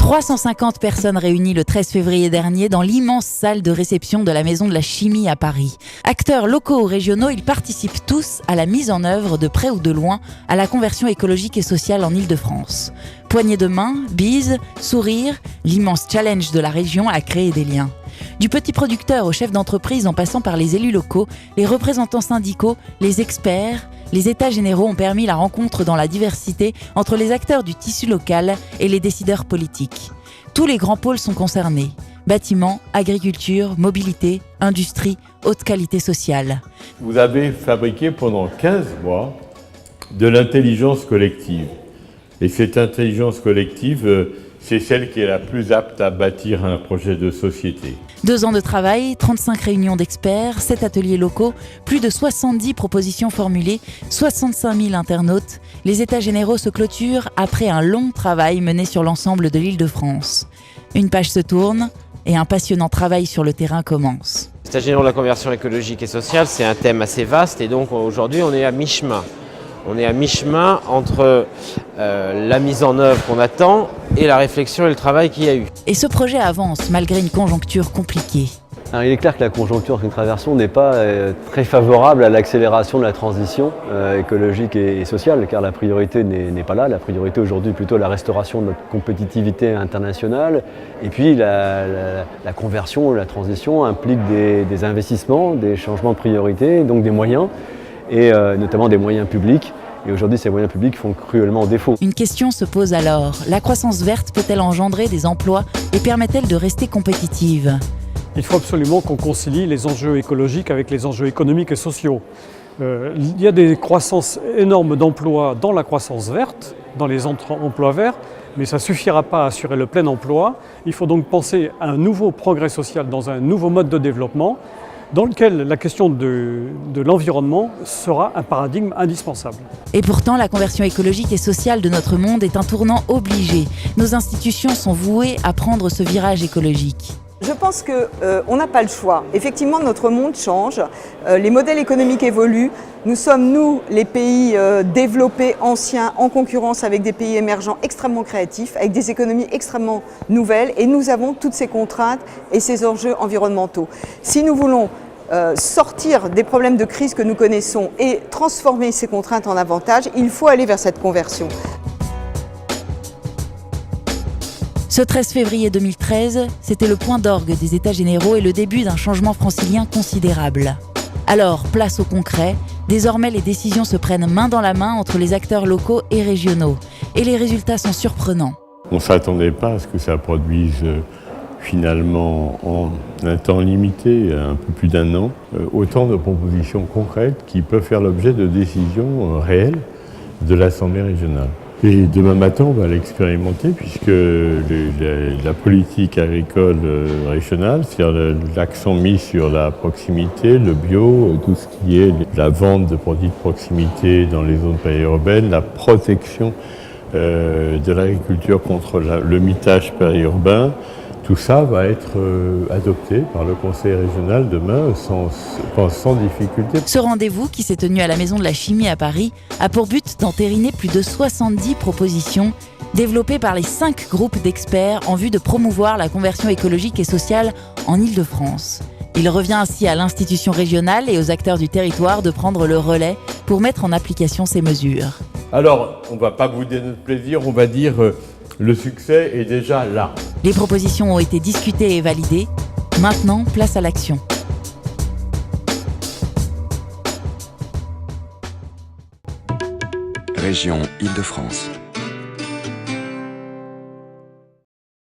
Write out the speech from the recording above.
350 personnes réunies le 13 février dernier dans l'immense salle de réception de la Maison de la Chimie à Paris. Acteurs locaux ou régionaux, ils participent tous à la mise en œuvre de près ou de loin à la conversion écologique et sociale en Île-de-France. Poignées de main, bises, sourires, l'immense challenge de la région a créé des liens. Du petit producteur au chef d'entreprise en passant par les élus locaux, les représentants syndicaux, les experts, les états généraux ont permis la rencontre dans la diversité entre les acteurs du tissu local et les décideurs politiques. Tous les grands pôles sont concernés. Bâtiments, agriculture, mobilité, industrie, haute qualité sociale. Vous avez fabriqué pendant 15 mois de l'intelligence collective. Et cette intelligence collective, c'est celle qui est la plus apte à bâtir un projet de société. 2 ans de travail, 35 réunions d'experts, 7 ateliers locaux, plus de 70 propositions formulées, 65 000 internautes. Les états généraux se clôturent après un long travail mené sur l'ensemble de l'Île-de-France. Une page se tourne et un passionnant travail sur le terrain commence. Les états généraux de la conversion écologique et sociale, c'est un thème assez vaste et donc aujourd'hui on est à mi-chemin. On est à mi-chemin entre la mise en œuvre qu'on attend et la réflexion et le travail qu'il y a eu. Et ce projet avance malgré une conjoncture compliquée. Alors, il est clair que la conjoncture que nous traversons n'est pas très favorable à l'accélération de la transition écologique et sociale, car la priorité n'est pas là. La priorité aujourd'hui est plutôt la restauration de notre compétitivité internationale. Et puis la conversion, la transition implique des investissements, des changements de priorité, donc des moyens, et notamment des moyens publics. Et aujourd'hui, ces moyens publics font cruellement défaut. Une question se pose alors. La croissance verte peut-elle engendrer des emplois et permet-elle de rester compétitive ? Il faut absolument qu'on concilie les enjeux écologiques avec les enjeux économiques et sociaux. Il y a des croissances énormes d'emplois dans la croissance verte, dans les emplois verts, mais ça ne suffira pas à assurer le plein emploi. Il faut donc penser à un nouveau progrès social dans un nouveau mode de développement, dans lequel la question de l'environnement sera un paradigme indispensable. Et pourtant, la conversion écologique et sociale de notre monde est un tournant obligé. Nos institutions sont vouées à prendre ce virage écologique. Je pense qu'on n'a pas le choix. Effectivement, notre monde change, les modèles économiques évoluent. Nous sommes, nous, les pays développés, anciens, en concurrence avec des pays émergents extrêmement créatifs, avec des économies extrêmement nouvelles, et nous avons toutes ces contraintes et ces enjeux environnementaux. Si nous voulons sortir des problèmes de crise que nous connaissons et transformer ces contraintes en avantages, il faut aller vers cette conversion. Ce 13 février 2013, c'était le point d'orgue des États généraux et le début d'un changement francilien considérable. Alors, place au concret. Désormais, les décisions se prennent main dans la main entre les acteurs locaux et régionaux. Et les résultats sont surprenants. On ne s'attendait pas à ce que ça produise finalement en un temps limité, un peu plus d'1 an, autant de propositions concrètes qui peuvent faire l'objet de décisions réelles de l'Assemblée régionale. Et demain matin, on va l'expérimenter puisque la politique agricole régionale, c'est-à-dire l'accent mis sur la proximité, le bio, tout ce qui est la vente de produits de proximité dans les zones périurbaines, la protection de l'agriculture contre le mitage périurbain, tout ça va être adopté par le Conseil régional demain sans difficulté. Ce rendez-vous, qui s'est tenu à la Maison de la Chimie à Paris, a pour but d'entériner plus de 70 propositions développées par les 5 groupes d'experts en vue de promouvoir la conversion écologique et sociale en Île-de-France. Il revient ainsi à l'institution régionale et aux acteurs du territoire de prendre le relais pour mettre en application ces mesures. Alors, on ne va pas bouder notre plaisir, on va dire le succès est déjà là. Les propositions ont été discutées et validées. Maintenant, place à l'action. Région Île-de-France.